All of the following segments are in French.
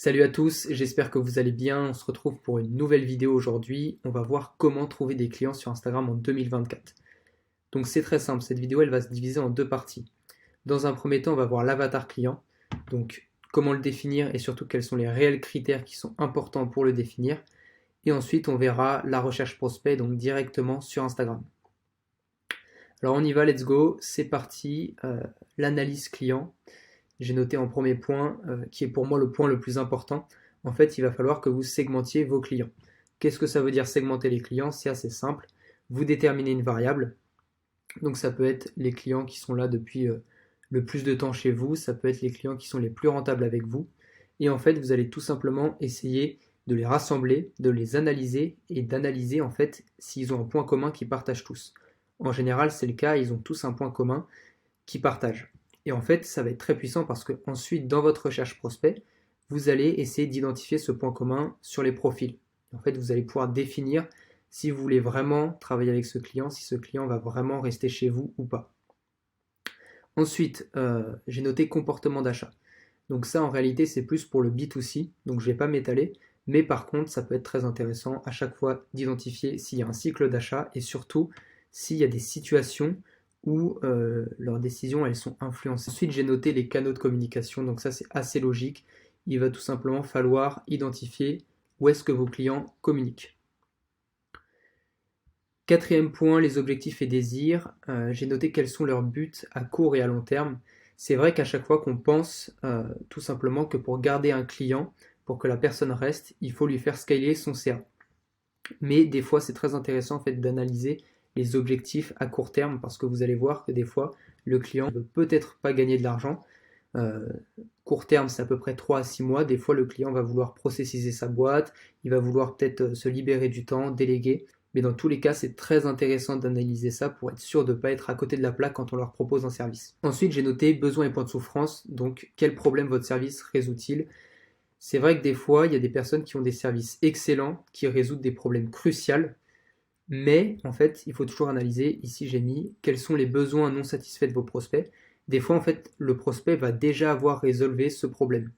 Salut à tous, j'espère que vous allez bien. On se retrouve pour une nouvelle vidéo aujourd'hui. On va voir comment trouver des clients sur Instagram en 2024. Donc c'est très simple, cette vidéo elle va se diviser en deux parties. Dans un premier temps, on va voir l'avatar client, donc comment le définir et surtout quels sont les réels critères qui sont importants pour le définir. Et ensuite, on verra la recherche prospect, donc directement sur Instagram. Alors on y va, let's go, c'est parti. L'analyse client. J'ai noté en premier point, qui est pour moi le point le plus important. En fait, il va falloir que vous segmentiez vos clients. Qu'est-ce que ça veut dire segmenter les clients? C'est assez simple. Vous déterminez une variable. Donc ça peut être les clients qui sont là depuis le plus de temps chez vous. Ça peut être les clients qui sont les plus rentables avec vous. Et en fait, vous allez tout simplement essayer de les rassembler, de les analyser et d'analyser en fait s'ils ont un point commun qu'ils partagent tous. En général, c'est le cas, ils ont tous un point commun qu'ils partagent. Et en fait, ça va être très puissant parce que ensuite, dans votre recherche prospect, vous allez essayer d'identifier ce point commun sur les profils. En fait, vous allez pouvoir définir si vous voulez vraiment travailler avec ce client, si ce client va vraiment rester chez vous ou pas. Ensuite, j'ai noté comportement d'achat. Donc ça, en réalité, c'est plus pour le B2C, donc je ne vais pas m'étaler, mais par contre, ça peut être très intéressant à chaque fois d'identifier s'il y a un cycle d'achat et surtout s'il y a des situations où leurs décisions elles sont influencées. Ensuite, j'ai noté les canaux de communication, donc ça c'est assez logique. Il va tout simplement falloir identifier où est-ce que vos clients communiquent. Quatrième point, les objectifs et désirs. J'ai noté quels sont leurs buts à court et à long terme. C'est vrai qu'à chaque fois qu'on pense tout simplement que pour garder un client, pour que la personne reste, il faut lui faire scaler son CA. Mais des fois, c'est très intéressant en fait d'analyser les objectifs à court terme parce que vous allez voir que des fois, le client ne veut peut-être pas gagner de l'argent. Euh, Court terme, c'est à peu près 3 à 6 mois. Des fois, le client va vouloir processiser sa boîte, il va vouloir peut-être se libérer du temps, déléguer. Mais dans tous les cas, c'est très intéressant d'analyser ça pour être sûr de ne pas être à côté de la plaque quand on leur propose un service. Ensuite, j'ai noté besoins et points de souffrance. Donc, quel problème votre service résout-il? C'est vrai que des fois, il y a des personnes qui ont des services excellents, qui résoudent des problèmes cruciaux, mais en fait, il faut toujours analyser, ici j'ai mis, quels sont les besoins non satisfaits de vos prospects. Des fois, en fait, le prospect va déjà avoir résolu ce problème.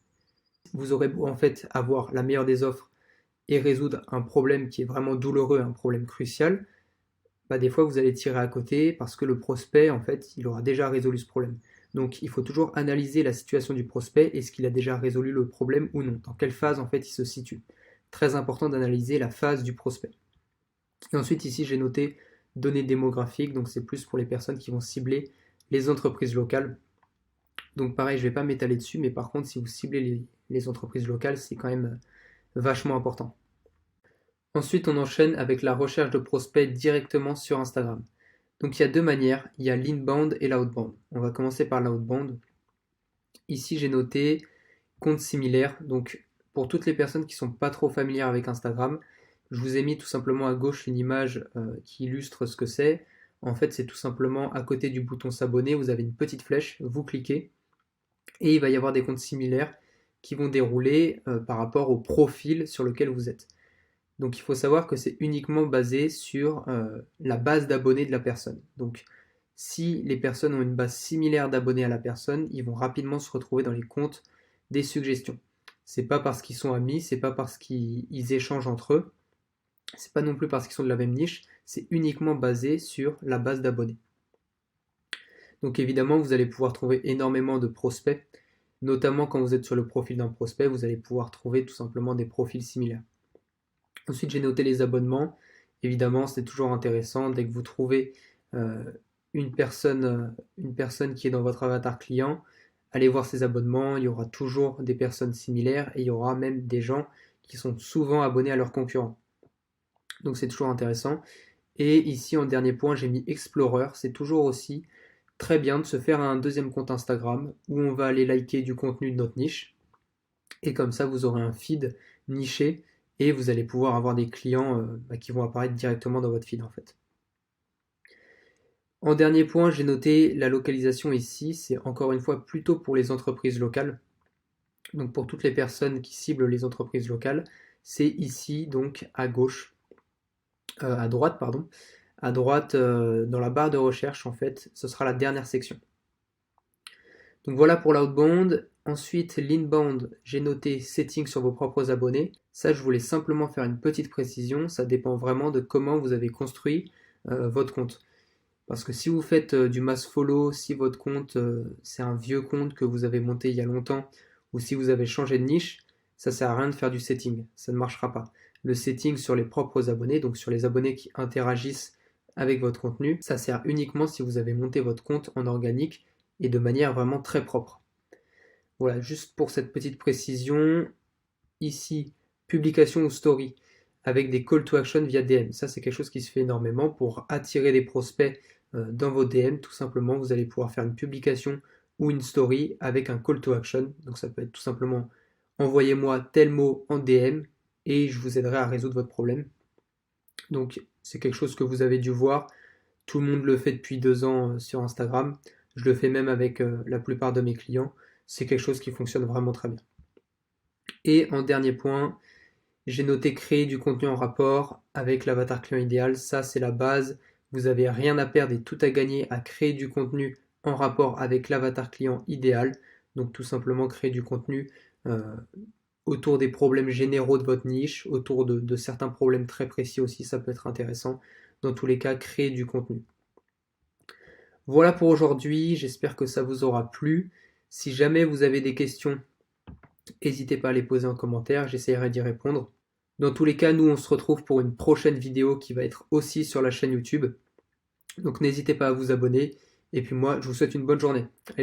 Vous aurez beau en fait avoir la meilleure des offres et résoudre un problème qui est vraiment douloureux, un problème crucial, bah, des fois vous allez tirer à côté parce que le prospect, en fait, il aura déjà résolu ce problème. Donc il faut toujours analyser la situation du prospect, est-ce qu'il a déjà résolu le problème ou non, dans quelle phase en fait il se situe. Très important d'analyser la phase du prospect. Et ensuite ici j'ai noté données démographiques, donc c'est plus pour les personnes qui vont cibler les entreprises locales. Donc pareil, je ne vais pas m'étaler dessus, mais par contre si vous ciblez les entreprises locales, c'est quand même vachement important. Ensuite, on enchaîne avec la recherche de prospects directement sur Instagram. Donc il y a deux manières, il y a l'inbound et l'outbound. On va commencer par l'outbound. Ici, j'ai noté compte similaire. Donc pour toutes les personnes qui ne sont pas trop familières avec Instagram, je vous ai mis tout simplement à gauche une image qui illustre ce que c'est. En fait, c'est tout simplement à côté du bouton s'abonner, vous avez une petite flèche, vous cliquez et il va y avoir des comptes similaires qui vont dérouler par rapport au profil sur lequel vous êtes. Donc il faut savoir que c'est uniquement basé sur la base d'abonnés de la personne. Donc si les personnes ont une base similaire d'abonnés à la personne, ils vont rapidement se retrouver dans les comptes des suggestions. C'est pas parce qu'ils sont amis, c'est pas parce qu'ils échangent entre eux, c'est pas non plus parce qu'ils sont de la même niche, c'est uniquement basé sur la base d'abonnés. Donc évidemment, vous allez pouvoir trouver énormément de prospects, notamment quand vous êtes sur le profil d'un prospect, vous allez pouvoir trouver tout simplement des profils similaires. Ensuite, j'ai noté les abonnements. Évidemment, c'est toujours intéressant dès que vous trouvez euh, une personne qui est dans votre avatar client, allez voir ses abonnements. Il y aura toujours des personnes similaires et il y aura même des gens qui sont souvent abonnés à leurs concurrents. Donc c'est toujours intéressant. Et ici, en dernier point, j'ai mis Explorer. C'est toujours aussi très bien de se faire un deuxième compte Instagram où on va aller liker du contenu de notre niche. Et comme ça, vous aurez un feed niché et vous allez pouvoir avoir des clients qui vont apparaître directement dans votre feed en fait. En dernier point, j'ai noté la localisation ici, c'est encore une fois plutôt pour les entreprises locales. Donc pour toutes les personnes qui ciblent les entreprises locales, c'est ici donc à gauche, à droite pardon, à droite dans la barre de recherche en fait, ce sera la dernière section. Donc voilà pour l'outbound. Ensuite, l'inbound, j'ai noté settings sur vos propres abonnés. Ça, je voulais simplement faire une petite précision. Ça dépend vraiment de comment vous avez construit votre compte. Parce que si vous faites du mass follow, si votre compte c'est un vieux compte que vous avez monté il y a longtemps, ou si vous avez changé de niche, ça sert à rien de faire du setting. Ça ne marchera pas. Le setting sur les propres abonnés, donc sur les abonnés qui interagissent avec votre contenu, ça sert uniquement si vous avez monté votre compte en organique et de manière vraiment très propre. Voilà, juste pour cette petite précision, ici, publication ou story, avec des call to action via DM. Ça, c'est quelque chose qui se fait énormément pour attirer des prospects dans vos DM. Tout simplement, vous allez pouvoir faire une publication ou une story avec un call to action. Donc ça peut être tout simplement envoyez-moi tel mot en DM et je vous aiderai à résoudre votre problème. Donc c'est quelque chose que vous avez dû voir. Tout le monde le fait depuis 2 ans sur Instagram. Je le fais même avec la plupart de mes clients. C'est quelque chose qui fonctionne vraiment très bien. Et en dernier point, j'ai noté créer du contenu en rapport avec l'avatar client idéal. Ça, c'est la base. Vous n'avez rien à perdre et tout à gagner à créer du contenu en rapport avec l'avatar client idéal. Donc tout simplement créer du contenu autour des problèmes généraux de votre niche, autour de certains problèmes très précis aussi, ça peut être intéressant. Dans tous les cas, créer du contenu. Voilà pour aujourd'hui, j'espère que ça vous aura plu. Si jamais vous avez des questions, n'hésitez pas à les poser en commentaire, j'essaierai d'y répondre. Dans tous les cas, nous on se retrouve pour une prochaine vidéo qui va être aussi sur la chaîne YouTube. Donc n'hésitez pas à vous abonner. Et puis moi, je vous souhaite une bonne journée. Allez.